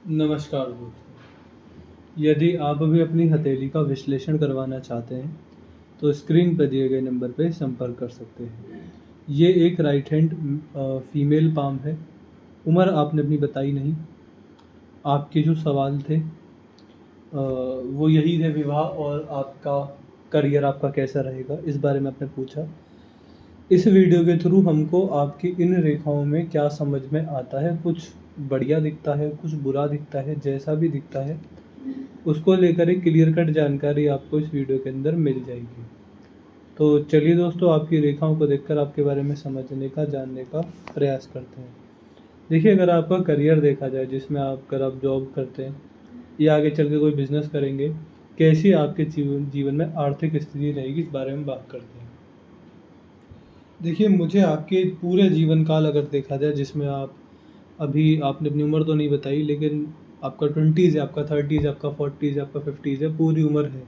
नमस्कार दोस्तों। यदि आप अभी अपनी हथेली का विश्लेषण करवाना चाहते हैं तो स्क्रीन पर दिए गए नंबर पर संपर्क कर सकते हैं। ये एक राइट हैंड फीमेल पाम है। उम्र आपने अपनी बताई नहीं। आपके जो सवाल थे वो यही थे, विवाह और आपका करियर आपका कैसा रहेगा, इस बारे में आपने पूछा। इस वीडियो के थ्रू हमको आपकी इन रेखाओं में क्या समझ में आता है, कुछ बढ़िया दिखता है, कुछ बुरा दिखता है, जैसा भी दिखता है उसको लेकर एक क्लियर कट जानकारी आपको इस वीडियो के अंदर मिल जाएगी। तो चलिए दोस्तों, आपकी रेखाओं को देखकर आपके बारे में समझने का, जानने का प्रयास करते हैं। देखिए, अगर आपका करियर देखा जाए, जिसमें अगर आप जॉब करते हैं या आगे चल के कोई बिजनेस करेंगे, कैसी आपके जीवन में आर्थिक स्थिति रहेगी, इस बारे में बात करते हैं। देखिए, मुझे आपके पूरे जीवन काल अगर देखा जाए, जिसमें आप अभी आपने अपनी उम्र तो नहीं बताई, लेकिन आपका 20s है, आपका 30s है, आपका 40s है, आपका 50s है, पूरी उम्र है।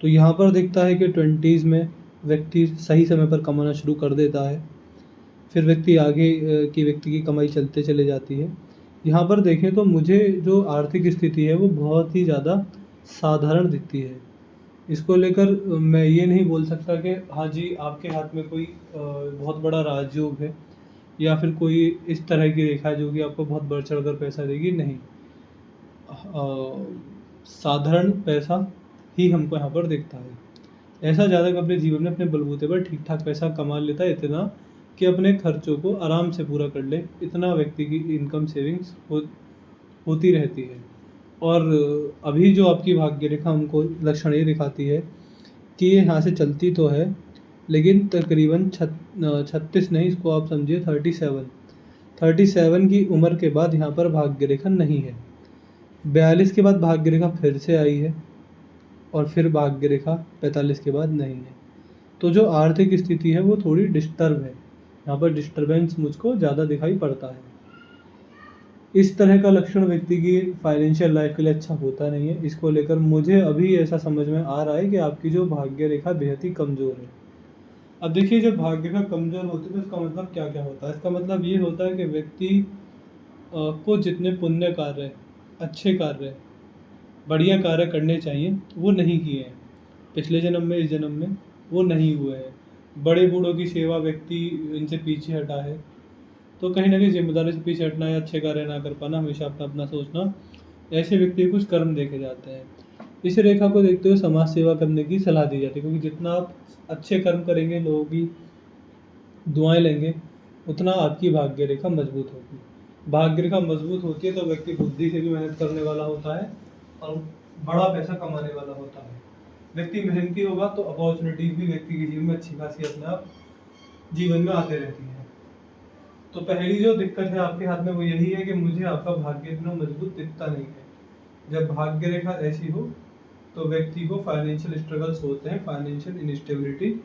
तो यहाँ पर दिखता है कि 20s में व्यक्ति सही समय पर कमाना शुरू कर देता है, फिर व्यक्ति आगे की व्यक्ति की कमाई चलते चले जाती है। यहाँ पर देखें तो मुझे जो आर्थिक स्थिति है वो बहुत ही ज़्यादा साधारण दिखती है। इसको लेकर मैं ये नहीं बोल सकता कि हाँ जी, आपके हाथ में कोई बहुत बड़ा राजयोग है या फिर कोई इस तरह की रेखा है जो कि आपको बहुत बढ़ चढ़ कर पैसा देगी, नहीं। साधारण पैसा ही हमको यहाँ पर दिखता है। ऐसा जातक अपने जीवन में अपने बलबूते पर ठीक ठाक पैसा कमा लेता है, इतना कि अपने खर्चों को आराम से पूरा कर ले, इतना व्यक्ति की इनकम सेविंग्स होती रहती है। और अभी जो आपकी भाग्य रेखा हमको लक्षण ये दिखाती है कि ये यहाँ से चलती तो है, लेकिन तकरीबन 36 नहीं, इसको आप समझिए 37 की उम्र के बाद यहाँ पर भाग्य रेखा नहीं है। 42 के बाद भाग्य रेखा फिर से आई है और फिर भाग्य रेखा 45 के बाद नहीं है। तो जो आर्थिक स्थिति है वो थोड़ी डिस्टर्ब है। यहाँ पर डिस्टर्बेंस मुझको ज़्यादा दिखाई पड़ता है। इस तरह का लक्षण व्यक्ति की फाइनेंशियल लाइफ के लिए अच्छा होता नहीं है। इसको लेकर मुझे अभी ऐसा समझ में आ रहा है कि आपकी जो भाग्य रेखा बेहद ही कमज़ोर है। अब देखिए, जब भाग्य रेखा कमज़ोर होती है तो इसका मतलब क्या क्या होता है। इसका मतलब ये होता है कि व्यक्ति को जितने पुण्य कार्य, अच्छे कार्य, बढ़िया कार्य करने चाहिए वो नहीं किए हैं। पिछले जन्म में, इस जन्म में वो नहीं हुए हैं। बड़े बूढ़ों की सेवा व्यक्ति इनसे पीछे हटा है। तो कहीं ना कहीं जिम्मेदारी से पीछे हटना या अच्छे कार्य ना कर पाना, हमेशा अपना अपना सोचना, ऐसे व्यक्ति के कुछ कर्म देखे जाते हैं। इस रेखा को देखते हुए समाज सेवा करने की सलाह दी जाती है, क्योंकि जितना आप अच्छे कर्म करेंगे, लोगों की दुआएं लेंगे, उतना आपकी भाग्य रेखा मजबूत होगी। भाग्य रेखा मजबूत होती है तो व्यक्ति बुद्धि से भी मेहनत करने वाला होता है और बड़ा पैसा कमाने वाला होता है। व्यक्ति मेहनती होगा तो अपॉर्चुनिटीज भी व्यक्ति के जीवन में अच्छी खासी अपने आप जीवन में आते रहती है। तो पहली जो दिक्कत है आपके हाथ में वो यही है कि मुझे आपका भाग्य इतना मजबूत दिखता नहीं है। जब भाग्य रेखा ऐसी हो तो व्यक्ति को फाइनेंशियल स्ट्रगल्स होते हैं, फाइनेंशियल इनस्टेबिलिटी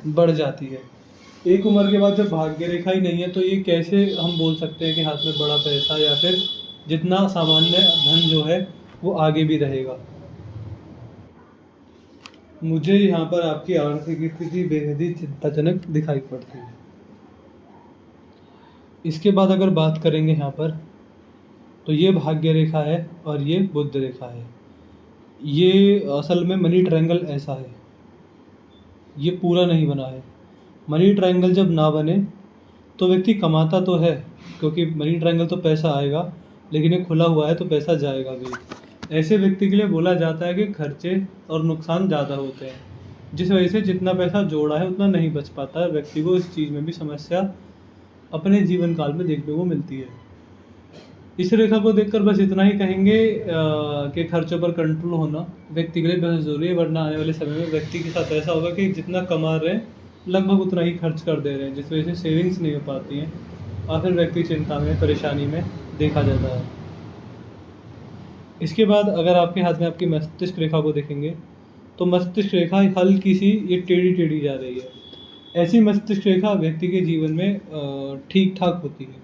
बढ़ जाती है। एक उम्र के बाद जब भाग्य रेखा ही नहीं है तो ये कैसे हम बोल सकते हैं कि हाथ में बड़ा पैसा या फिर जितना सामान्य धन जो है वो आगे भी रहेगा। मुझे यहाँ पर आपकी आर्थिक स्थिति बेहद ही चिंताजनक दिखाई पड़ती है। इसके बाद अगर बात करेंगे यहाँ पर, तो ये भाग्य रेखा है और ये बुध रेखा है। ये असल में मनी ट्रायंगल ऐसा है, ये पूरा नहीं बना है। मनी ट्रायंगल जब ना बने तो व्यक्ति कमाता तो है, क्योंकि मनी ट्रायंगल तो पैसा आएगा, लेकिन ये खुला हुआ है तो पैसा जाएगा भी। ऐसे व्यक्ति के लिए बोला जाता है कि खर्चे और नुकसान ज़्यादा होते हैं, जिस वजह से जितना पैसा जोड़ा है उतना नहीं बच पाता है। व्यक्ति को इस चीज़ में भी समस्या अपने जीवन काल में देखने को मिलती है। इस रेखा को देखकर बस इतना ही कहेंगे कि खर्चों पर कंट्रोल होना व्यक्ति के लिए बहुत ज़रूरी है, वरना आने वाले समय में व्यक्ति के साथ ऐसा होगा कि जितना कमा रहे हैं लगभग उतना ही खर्च कर दे रहे हैं, जिस वजह से सेविंग्स नहीं हो पाती हैं और फिर व्यक्ति चिंता में, परेशानी में देखा जाता है। इसके बाद अगर आपके हाथ में आपकी मस्तिष्क रेखा को देखेंगे तो मस्तिष्क रेखा हल्की सी ये टेढ़ी टेढ़ी जा रही है। ऐसी मस्तिष्क रेखा व्यक्ति के जीवन में ठीक ठाक होती है।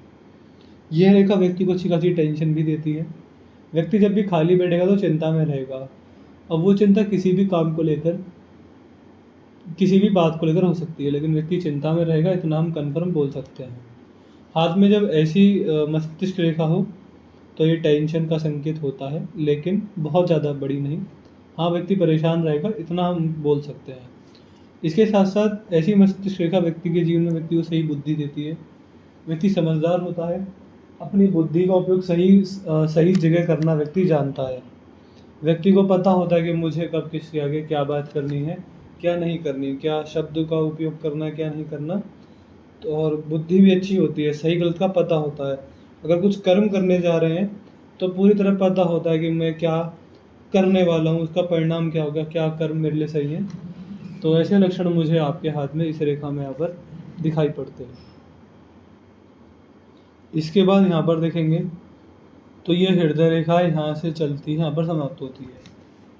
यह रेखा व्यक्ति को अच्छी खासी टेंशन भी देती है। व्यक्ति जब भी खाली बैठेगा तो चिंता में रहेगा, अब वो चिंता किसी भी काम को लेकर, किसी भी बात को लेकर हो सकती है, लेकिन व्यक्ति चिंता में रहेगा, इतना हम कन्फर्म बोल सकते हैं। हाथ में जब ऐसी मस्तिष्क रेखा हो तो ये टेंशन का संकेत होता है, लेकिन बहुत ज़्यादा बड़ी नहीं। हाँ, व्यक्ति परेशान रहेगा, इतना हम बोल सकते हैं। इसके साथ साथ ऐसी मस्तिष्क रेखा व्यक्ति के जीवन में व्यक्ति को सही बुद्धि देती है। व्यक्ति समझदार होता है, अपनी बुद्धि का उपयोग सही जगह करना व्यक्ति जानता है। व्यक्ति को पता होता है कि मुझे कब किसके आगे क्या बात करनी है, क्या नहीं करनी, क्या शब्द का उपयोग करना है, क्या नहीं करना। तो और बुद्धि भी अच्छी होती है, सही गलत का पता होता है। अगर कुछ कर्म करने जा रहे हैं तो पूरी तरह पता होता है कि मैं क्या करने वाला हूँ, उसका परिणाम क्या होगा, क्या कर्म मेरे लिए सही है। तो ऐसे लक्षण मुझे आपके हाथ में इस रेखा में यहाँ पर दिखाई पड़ते हैं। इसके बाद यहाँ पर देखेंगे तो ये हृदय रेखा यहाँ से चलती है, यहाँ पर समाप्त होती है।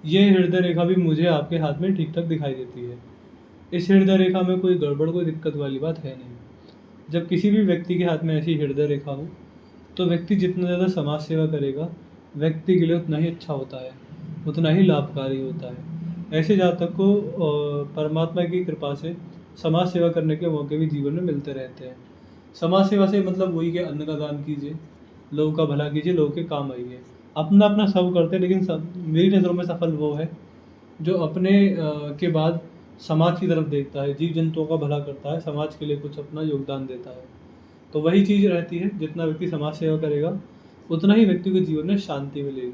ये हृदय रेखा भी मुझे आपके हाथ में ठीक ठाक दिखाई देती है। इस हृदय रेखा में कोई गड़बड़, कोई दिक्कत वाली बात है नहीं। जब किसी भी व्यक्ति के हाथ में ऐसी हृदय रेखा हो तो व्यक्ति जितना ज़्यादा समाज सेवा करेगा, व्यक्ति के लिए उतना ही अच्छा होता है, उतना ही लाभकारी होता है। ऐसे जातक को परमात्मा की कृपा से समाज सेवा करने के मौके भी जीवन में मिलते रहते हैं। समाज सेवा से मतलब वही कि अन्न का दान कीजिए, लोगों का भला कीजिए, लोगों के काम आइए। अपना अपना सब करते हैं, लेकिन सब मेरी नज़रों में सफल वो है जो अपने के बाद समाज की तरफ देखता है, जीव जंतुओं का भला करता है, समाज के लिए कुछ अपना योगदान देता है। तो वही चीज़ रहती है, जितना व्यक्ति समाज सेवा करेगा उतना ही व्यक्ति को जीवन में शांति मिलेगी।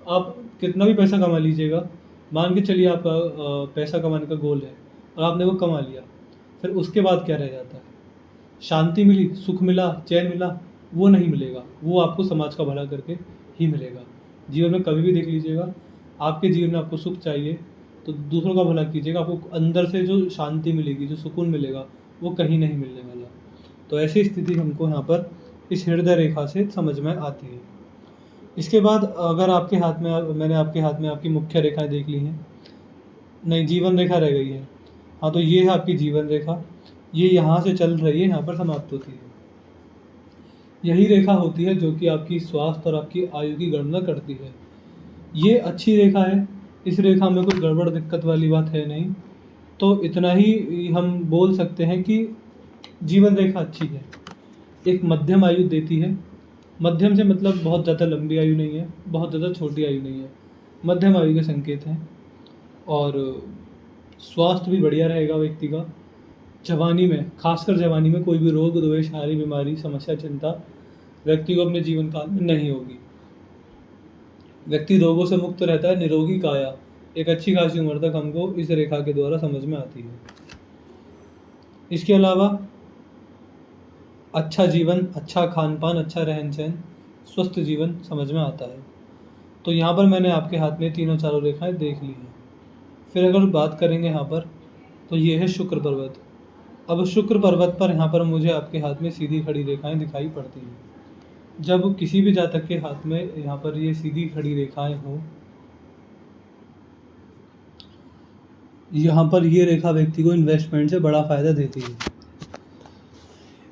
आप कितना भी पैसा कमा लीजिएगा, मान के चलिए आपका पैसा कमाने का गोल है और आपने वो कमा लिया, फिर उसके बाद क्या रह जाता है? शांति मिली, सुख मिला, चैन मिला? वो नहीं मिलेगा। वो आपको समाज का भला करके ही मिलेगा। जीवन में कभी भी देख लीजिएगा, आपके जीवन में आपको सुख चाहिए तो दूसरों का भला कीजिएगा, आपको अंदर से जो शांति मिलेगी, जो सुकून मिलेगा, वो कहीं नहीं मिलने वाला। तो ऐसी स्थिति हमको यहाँ पर इस हृदय रेखा से समझ में आती है। इसके बाद अगर आपके हाथ में, मैंने आपके हाथ में आपकी मुख्य रेखाएं देख ली हैं, नहीं जीवन रेखा रह गई है। हाँ, तो ये है आपकी जीवन रेखा, ये यहाँ से चल रही है, यहाँ पर समाप्त होती है। यही रेखा होती है जो कि आपकी स्वास्थ्य और आपकी आयु की गणना करती है। ये अच्छी रेखा है, इस रेखा में कोई गड़बड़ दिक्कत वाली बात है नहीं। तो इतना ही हम बोल सकते हैं कि जीवन रेखा अच्छी है, एक मध्यम आयु देती है। मध्यम से मतलब बहुत ज़्यादा लंबी आयु नहीं है, बहुत ज़्यादा छोटी आयु नहीं है, मध्यम आयु के संकेत हैं। और स्वास्थ्य भी बढ़िया रहेगा व्यक्ति का। जवानी में, खासकर जवानी में कोई भी रोग दोष, शारीरिक बीमारी, समस्या, चिंता व्यक्ति को अपने जीवन काल में नहीं होगी। व्यक्ति रोगों से मुक्त रहता है, निरोगी काया एक अच्छी खासी उम्र तक हमको इस रेखा के द्वारा समझ में आती है। इसके अलावा अच्छा जीवन, अच्छा खान पान, अच्छा रहन सहन, स्वस्थ जीवन समझ में आता है। तो यहाँ पर मैंने आपके हाथ में तीनों चारों रेखाएं देख ली हैं। फिर अगर बात करेंगे यहाँ पर, तो ये है शुक्र पर्वत। अब शुक्र पर्वत पर यहाँ पर मुझे आपके हाथ में सीधी खड़ी रेखाएं दिखाई पड़ती हैं। जब किसी भी जातक के हाथ में यहाँ पर ये सीधी खड़ी रेखाएं हों, यहाँ पर ये रेखा व्यक्ति को इन्वेस्टमेंट से बड़ा फायदा देती है,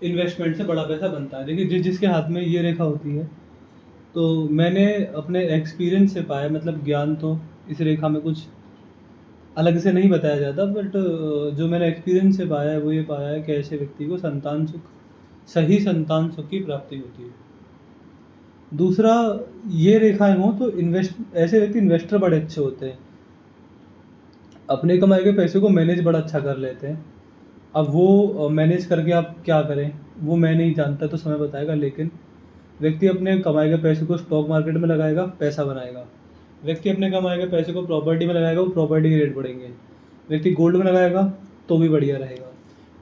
इन्वेस्टमेंट से बड़ा पैसा बनता है। देखिए जिसके हाथ में ये रेखा होती है, तो मैंने अपने एक्सपीरियंस से पाया, मतलब ज्ञान तो इस रेखा में कुछ अलग से नहीं बताया जाता, बट जो मैंने एक्सपीरियंस से पाया है वो ये पाया है कि ऐसे व्यक्ति को संतान सुख, सही संतान सुख की प्राप्ति होती है। दूसरा, ये रेखाएं हों तो ऐसे व्यक्ति इन्वेस्टर बड़े अच्छे होते हैं, अपने कमाए के पैसे को मैनेज बड़ा अच्छा कर लेते हैं। अब वो मैनेज करके आप क्या करें वो मैं नहीं जानता, तो समय बताएगा। लेकिन व्यक्ति अपने कमाए के पैसे को स्टॉक मार्केट में लगाएगा, पैसा बनाएगा। व्यक्ति अपने कमाए के पैसे को प्रॉपर्टी में लगाएगा, वो प्रॉपर्टी के रेट बढ़ेंगे। व्यक्ति गोल्ड में लगाएगा तो भी बढ़िया रहेगा।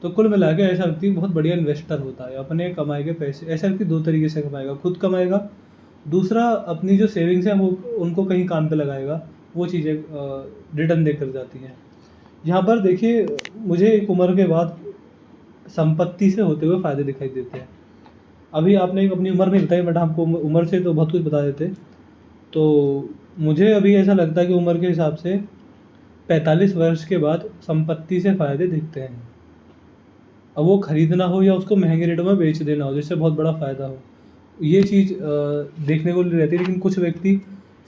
तो कुल मिला के ऐसा व्यक्ति बहुत बढ़िया इन्वेस्टर होता है। अपने कमाए के पैसे, ऐसा व्यक्ति दो तरीके से कमाएगा, खुद कमाएगा, दूसरा अपनी जो सेविंग्स हैं वो उनको कहीं काम पे लगाएगा, वो चीज़ें रिटर्न देकर जाती हैं। यहाँ पर देखिए, मुझे एक उम्र के बाद संपत्ति से होते हुए फ़ायदे दिखाई देते हैं। अभी आपने अपनी उम्र नहीं बताई, बट आपको उम्र से तो बहुत कुछ बता देते। तो मुझे अभी ऐसा लगता है कि उम्र के हिसाब से 45 वर्ष के बाद संपत्ति से फ़ायदे दिखते हैं। अब वो खरीदना हो या उसको महंगे रेटों में बेच देना हो, जिससे बहुत बड़ा फ़ायदा हो, ये चीज़ देखने को रहती है। लेकिन कुछ व्यक्ति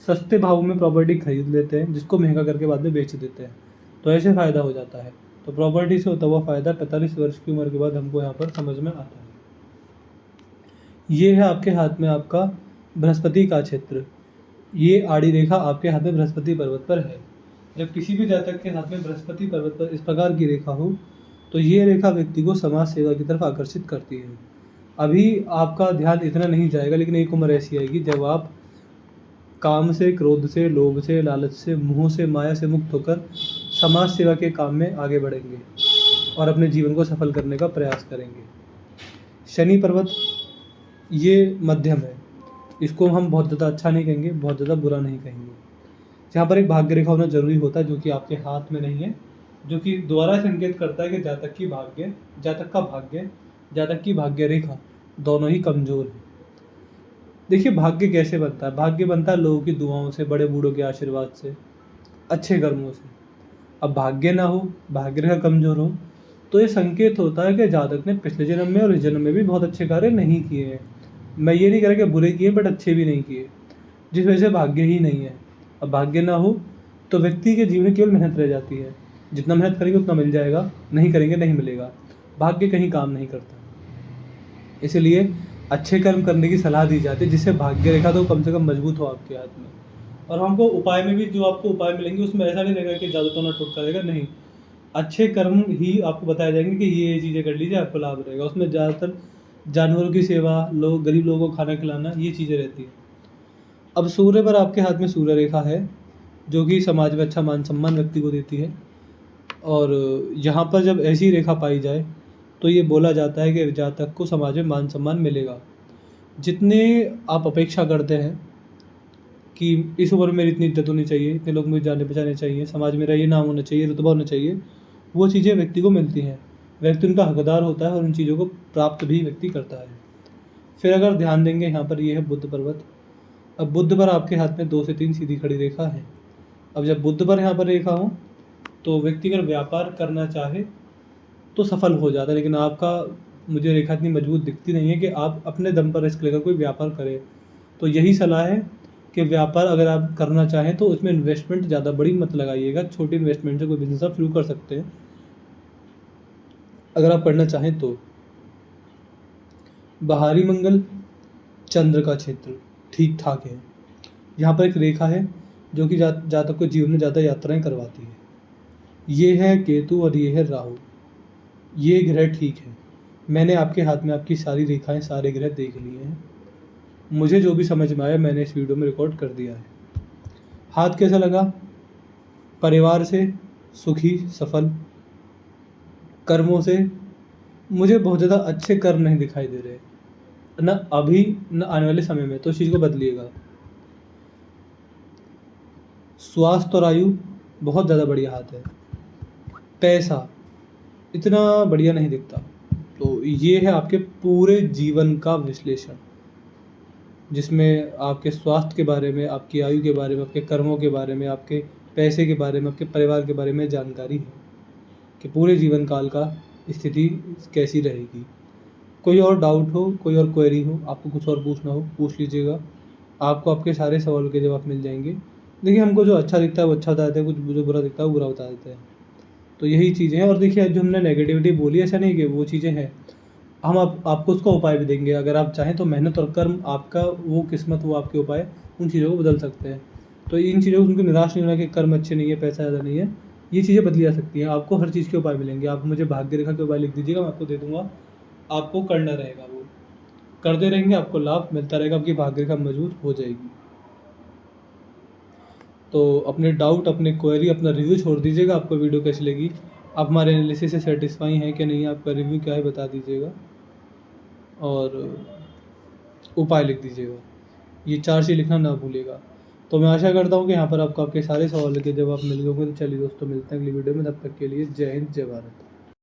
सस्ते भाव में प्रॉपर्टी खरीद लेते हैं, जिसको महंगा करके बाद में बेच देते हैं, तो ऐसे फ़ायदा हो जाता है। तो प्रॉपर्टी से होता हुआ फ़ायदा 45 वर्ष की उम्र के बाद हमको यहाँ पर समझ में आता है। ये है आपके हाथ में आपका बृहस्पति का क्षेत्र, ये आड़ी रेखा आपके हाथ में बृहस्पति पर्वत पर है। जब किसी भी जातक के हाथ में बृहस्पति पर्वत पर इस प्रकार की रेखा हो तो ये रेखा व्यक्ति को समाज सेवा की तरफ आकर्षित करती है। अभी आपका ध्यान इतना नहीं जाएगा, लेकिन एक उम्र ऐसी आएगी जब आप काम से, क्रोध से, लोभ से, लालच से, मोह से, माया से मुक्त होकर समाज सेवा के काम में आगे बढ़ेंगे और अपने जीवन को सफल करने का प्रयास करेंगे। शनि पर्वत ये मध्यम है, इसको हम बहुत ज़्यादा अच्छा नहीं कहेंगे, बहुत ज़्यादा बुरा नहीं कहेंगे। यहाँ पर एक भाग्य रेखा होना जरूरी होता है, जो कि आपके हाथ में नहीं है, जो कि द्वारा संकेत करता है कि जातक की भाग्य, जातक की भाग्य रेखा दोनों ही कमजोर है। देखिए भाग्य कैसे बनता है? भाग्य बनता है लोगों की दुआओं से, बड़े बूढ़ों के आशीर्वाद से, अच्छे कर्मों से। अब भाग्य ना हो, भाग्य रेखा कमजोर हो, तो ये संकेत होता है कि जातक ने पिछले जन्म में और इस जन्म में भी बहुत अच्छे कार्य नहीं किए हैं। मैं ये नहीं कह रहा कि बुरे किए, बट अच्छे भी नहीं किए, जिस वजह से भाग्य ही नहीं है। अब भाग्य ना हो तो व्यक्ति के जीवन में केवल मेहनत रह जाती है, जितना मेहनत करेंगे उतना मिल जाएगा, नहीं करेंगे नहीं मिलेगा। भाग्य कहीं काम नहीं करता, इसलिए अच्छे कर्म करने की सलाह दी जाती है, जिससे भाग्य रेखा तो कम से कम मजबूत हो आपके हाथ में। और हमको उपाय में भी जो आपको उपाय मिलेंगे उसमें ऐसा नहीं रहेगा कि जादू टोना टोटका रहेगा, नहीं, अच्छे कर्म ही आपको बताए जाएंगे कि ये चीज़ें कर लीजिए आपको लाभ रहेगा। उसमें ज़्यादातर जानवरों की सेवा, लोग गरीब लोगों को खाना खिलाना, ये चीज़ें रहती हैं। अब सूर्य पर आपके हाथ में सूर्य रेखा है, जो कि समाज में अच्छा मान सम्मान व्यक्ति को देती है। और यहाँ पर जब ऐसी रेखा पाई जाए तो ये बोला जाता है कि जातक को समाज में मान सम्मान मिलेगा। जितने आप अपेक्षा करते हैं कि इस उम्र में मेरी इतनी इज्जत होनी चाहिए, इतने लोग मुझे जाने पहचाने चाहिए, समाज में मेरा ये नाम होना चाहिए, रुतबा होना चाहिए, वो चीज़ें व्यक्ति को मिलती हैं। व्यक्ति उनका हकदार होता है और उन चीज़ों को प्राप्त भी व्यक्ति करता है। फिर अगर ध्यान देंगे, यहाँ पर ये है बुध पर्वत। अब बुध पर आपके हाथ में 2 से 3 सीधी खड़ी रेखा है। अब जब बुध पर यहाँ पर रेखा हो तो व्यक्ति अगर व्यापार करना चाहे तो सफल हो जाता है, लेकिन आपका मुझे रेखा इतनी मजबूत दिखती नहीं है कि आप अपने दम पर रिस्क लेकर कोई व्यापार करें। तो यही सलाह है कि व्यापार अगर आप करना चाहें तो उसमें इन्वेस्टमेंट ज़्यादा बड़ी मत लगाइएगा, छोटी इन्वेस्टमेंट से कोई बिजनेस आप शुरू कर सकते हैं अगर आप करना चाहें तो। बाहरी मंगल चंद्र का क्षेत्र ठीक ठाक है। यहाँ पर एक रेखा है जो कि जातक को जीवन में ज़्यादा यात्राएं करवाती है। ये है केतु और ये है राहु। ये ग्रह ठीक है। मैंने आपके हाथ में आपकी सारी रेखाएं, सारे ग्रह देख लिए हैं। मुझे जो भी समझ में आया मैंने इस वीडियो में रिकॉर्ड कर दिया है। हाथ कैसा लगा? परिवार से सुखी, सफल, कर्मों से मुझे बहुत ज़्यादा अच्छे कर्म नहीं दिखाई दे रहे, न अभी न आने वाले समय में, तो इस चीज़ को बदलिएगा। स्वास्थ्य और आयु बहुत ज़्यादा बढ़िया हाथ है। पैसा इतना बढ़िया नहीं दिखता। तो ये है आपके पूरे जीवन का विश्लेषण, जिसमें आपके स्वास्थ्य के बारे में, आपकी आयु के बारे में, आपके कर्मों के बारे में, आपके पैसे के बारे में, आपके परिवार के बारे में जानकारी है कि पूरे जीवन काल का स्थिति कैसी रहेगी। कोई और डाउट हो, कोई और क्वेरी हो, आपको कुछ और पूछना हो, पूछ लीजिएगा। आपको आपके सारे सवालों के जवाब मिल जाएंगे। देखिए हमको जो अच्छा दिखता है वो अच्छा बता देते हैं, कुछ जो बुरा दिखता है वो बुरा बता देते हैं। तो यही चीज़ें हैं। और देखिए जो हमने नेगेटिविटी बोली, ऐसा नहीं कि वो चीज़ें हैं, हम आपको उसका उपाय भी देंगे। अगर आप चाहें तो मेहनत और कर्म, आपका वो किस्मत, वो आपके उपाय उन चीज़ों को बदल सकते हैं। तो इन चीज़ों को उनको निराश नहीं होना कि कर्म अच्छे नहीं है, पैसा ज़्यादा नहीं है, ये चीज़ें बदली जा सकती हैं। आपको हर चीज़ के उपाय मिलेंगे। आप मुझे भाग्य रेखा के उपाय लिख दीजिएगा, मैं आपको दे दूँगा। आपको करना रहेगा, वो करते रहेंगे, आपको लाभ मिलता रहेगा, आपकी भाग्य रेखा मजबूत हो जाएगी। तो अपने डाउट, अपने क्वेरी, अपना रिव्यू छोड़ दीजिएगा। आपको वीडियो कैसी लगी, आप हमारे एनालिसिस से सेटिस्फाई हैं कि नहीं, आपका रिव्यू क्या है बता दीजिएगा और उपाय लिख दीजिएगा। ये 4 चीज़ लिखना ना भूलिएगा। तो मैं आशा करता हूँ कि यहाँ पर आपको आपके सारे सवालों के जवाब मिल गए होंगे। तो चलिए दोस्तों, मिलते हैं अगली वीडियो में। तब तक के लिए जय हिंद, जय भारत।